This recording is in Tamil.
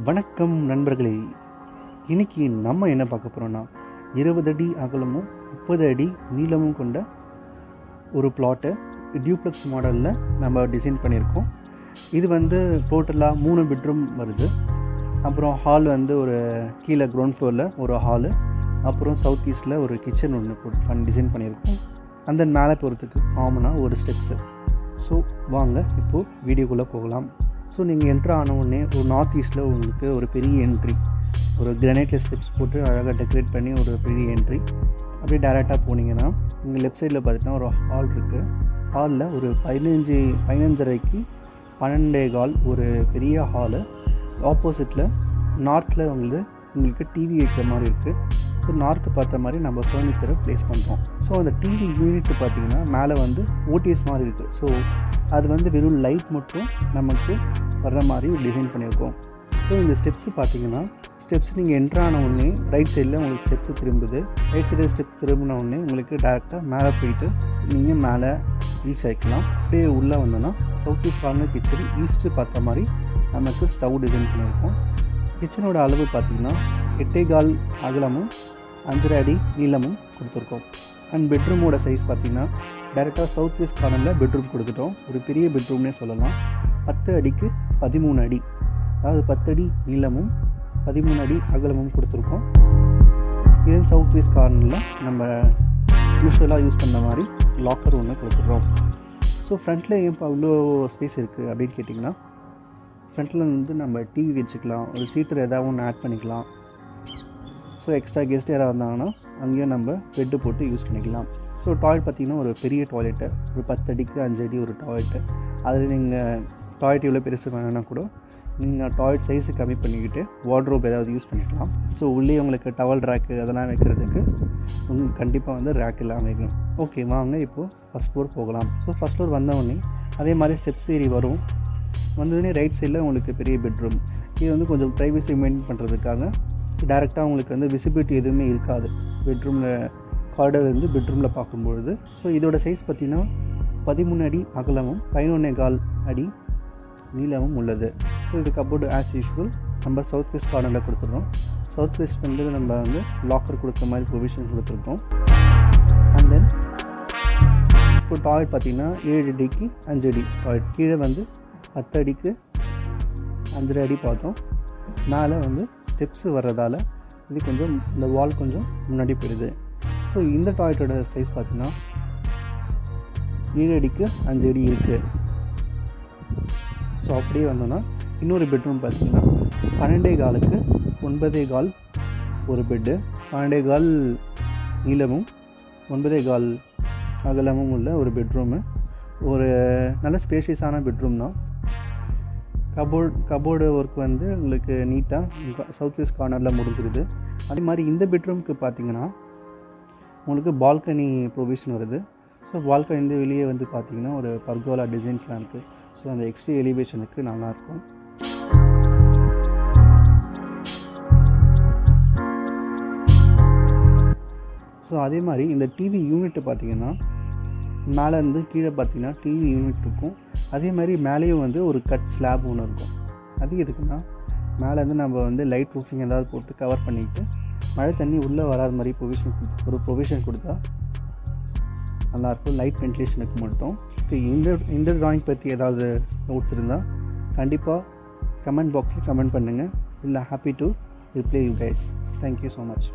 வணக்கம் நண்பர்களே. இன்றைக்கி நம்ம என்ன பார்க்க போகிறோன்னா 20 அடி அகலமும் 30 அடி நீளமும் கொண்ட ஒரு பிளாட்டை டியூப்ளெக்ஸ் மாடலில் நம்ம டிசைன் பண்ணியிருக்கோம். இது டோட்டலாக 3 பெட்ரூம் வருது. அப்புறம் ஹால் ஒரு கீழே கிரவுண்ட் ஃப்ளோரில் ஒரு ஹாலு, அப்புறம் சவுத் ஈஸ்டில் ஒரு கிச்சன் ஒன்று டிசைன் பண்ணியிருக்கோம். அந்த மேலே போகிறதுக்கு காமனாக ஒரு ஸ்டெப்ஸு. ஸோ வாங்க இப்போது வீடியோக்குள்ளே போகலாம். ஸோ நீங்கள் என்ட்ரு ஆன உடனே ஒரு நார்த் ஈஸ்ட்டில் உங்களுக்கு ஒரு பெரிய என்ட்ரி, ஒரு கிரானைட்டில் ஸ்டெப்ஸ் போட்டு அழகாக டெக்கரேட் பண்ணி ஒரு பெரிய என்ட்ரி. அப்படியே டேரெக்டாக போனீங்கன்னா இங்கே லெஃப்ட் சைடில் பார்த்திங்கன்னா ஒரு ஹால் இருக்குது. ஹாலில் ஒரு 15:30க்கு 12:15 ஒரு பெரிய ஹாலு. ஆப்போசிட்டில் நார்த்தில் உங்களுக்கு டிவி வைக்கிற மாதிரி இருக்குது. ஸோ நார்த்து பார்த்த மாதிரி நம்ம ஃபர்னிச்சரை ப்ளேஸ் பண்ணுறோம். ஸோ அந்த டிவி யூனிட்டு பார்த்திங்கன்னா மேலே ஓடிஎஸ் மாதிரி இருக்குது. ஸோ அது வெறும் லைட் மட்டும் நமக்கு வர்ற மாதிரி டிசைன் பண்ணியிருக்கோம். ஸோ இந்த ஸ்டெப்ஸு பார்த்திங்கன்னா நீங்கள் என்ட்ரான உடனே ரைட் சைடில் உங்களுக்கு ஸ்டெப்ஸு திரும்புது. ரைட் சைடில் ஸ்டெப்ஸ் திரும்பின உடனே உங்களுக்கு டேரெக்டாக மேலே போயிட்டு நீங்கள் மேலே ரீச் ஆகிக்கலாம். அப்படியே உள்ளே வந்தோன்னா south east corner kitchen east பார்த்த மாதிரி நமக்கு ஸ்டவ் டிசைன் பண்ணியிருக்கோம். கிச்சனோட அளவு பார்த்திங்கன்னா 8.25 அகலமும் 5.5 அடி நீளமும் கொடுத்துருக்கோம். அண்ட் பெட்ரூமோட சைஸ் பார்த்திங்கன்னா டைரெக்டாக சவுத் வெஸ்ட் கார்னரில் பெட்ரூம் கொடுத்துட்டோம். ஒரு பெரிய பெட்ரூம்னே சொல்லலாம். 10 அடிக்கு 13 அடி, அதாவது 10 அடி நீளமும் 13 அடி அகலமும் கொடுத்துருக்கோம். இதன் சவுத் வெஸ்ட் கார்னரில் நம்ம யூஸ்வலாக யூஸ் பண்ண மாதிரி லாக்கர் ஒன்று கொடுத்துட்றோம். ஸோ ஃப்ரண்ட்டில் ஏன் இப்போ அவ்வளோ ஸ்பேஸ் இருக்குது அப்படின்னு கேட்டிங்கன்னா, ஃப்ரண்ட்டில் நம்ம டிவி வச்சுக்கலாம், ஒரு சீட்டர் எதாவது ஒன்று ஆட் பண்ணிக்கலாம். ஸோ எக்ஸ்ட்ரா கெஸ்ட் யாராவது வந்தாங்கன்னா அங்கேயும் நம்ம பெட்டு போட்டு யூஸ் பண்ணிக்கலாம். ஸோ டாய்லெட் பார்த்திங்கன்னா ஒரு பெரிய டாய்லெட்டு, ஒரு 10 அடிக்கு 5 அடி ஒரு டாய்லெட்டு. அதில் நீங்கள் டாய்லெட் எவ்வளோ பெருசு வேணுன்னா கூட நீங்கள் டாய்லெட் சைஸு கம்மி பண்ணிக்கிட்டு வார்ட்ரோப் ஏதாவது யூஸ் பண்ணிக்கலாம். ஸோ உள்ளே உங்களுக்கு டவல் ரேக்கு அதெல்லாம் வைக்கிறதுக்கு உங்களுக்கு கண்டிப்பாக ரேக் எல்லாம் வைக்கணும். ஓகே, வாங்க இப்போது ஃபஸ்ட் ஃப்ளோர் போகலாம். ஸோ ஃபஸ்ட் ஃப்ளோர் வந்தவொடனே அதே மாதிரி ஸ்டெப்ஸ் ஏறி வரும். வந்ததுனே ரைட் சைடில் உங்களுக்கு பெரிய பெட்ரூம். இது கொஞ்சம் ப்ரைவசி மெயின்டைன் பண்ணுறதுக்காக டேரெக்டாக உங்களுக்கு விசிபிலிட்டி எதுவுமே இருக்காது பெட்ரூமில், கார்டர்லேருந்து பெட்ரூமில் பார்க்கும்பொழுது. ஸோ இதோட சைஸ் பார்த்திங்கன்னா 13 அடி அகலமும் 11.25 அடி நீளமும் உள்ளது. ஸோ இது கப்போர்டு ஆஸ் யூஷுவல் நம்ம சவுத் வெஸ்ட் கார்னரில் கொடுத்துருக்கோம். சவுத் வெஸ்ட் நம்ம லாக்கர் கொடுத்த மாதிரி ப்ரொவிஷன் கொடுத்துருக்கோம். அண்ட் தென் இப்போ டாய்லெட் பார்த்திங்கன்னா 7 அடிக்கு 5 அடி டாய்லெட். கீழே 10 அடிக்கு 5.5 அடி பார்த்தோம். மேலே ஸ்டெப்ஸு வர்றதால இது கொஞ்சம் இந்த வால் கொஞ்சம் முன்னாடி போயிடுது. ஸோ இந்த டாய்லெட்டோட சைஸ் பார்த்திங்கன்னா 7 அடிக்கு 5 அடி இருக்குது. ஸோ அப்படியே வந்தோன்னா இன்னொரு பெட்ரூம் பார்த்திங்கன்னா 12.25க்கு 9.25 ஒரு பெட்டு, 12.25 நீளமும் 9.25 அகலமும் உள்ள ஒரு பெட்ரூமு. ஒரு நல்ல ஸ்பேஷியஸான பெட்ரூம் தான். கபோர்டு ஒர்க் உங்களுக்கு நீட்டாக சவுத் வெஸ்ட் கார்னரில் முடிஞ்சிருது. அதே மாதிரி இந்த பெட்ரூமுக்கு பார்த்திங்கன்னா உங்களுக்கு பால்கனி ப்ரொவிஷன் வருது. ஸோ பால்கனி வெளியே பார்த்திங்கன்னா ஒரு பர்கோலா டிசைன்ஸ்லாம் இருக்குது. ஸோ அந்த எக்ஸ்ட்ரா எலிவேஷனுக்கு நல்லாயிருக்கும். ஸோ அதே மாதிரி இந்த டிவி யூனிட்டு பார்த்திங்கன்னா மேலேருந்து கீழே பார்த்திங்கன்னா டிவி யூனிட் இருக்கும். அதே மாதிரி மேலேயும் ஒரு கட் ஸ்லாப் ஒன்று இருக்கும். அது எதுக்குன்னா மேலேருந்து நம்ம லைட் ரூஃபிங் ஏதாவது போட்டு கவர் பண்ணிவிட்டு மழை தண்ணி உள்ளே வராத மாதிரி ப்ரொவிஷன் கொடுத்தா நல்லாயிருக்கும், லைட் வென்டிலேஷனுக்கு மட்டும். இந்த ட்ராயிங் பற்றி ஏதாவது நோட்ஸ் இருந்தால் கண்டிப்பாக கமெண்ட் பாக்ஸில் கமெண்ட் பண்ணுங்கள். இல்லை happy to reply you guys. Thank you so much.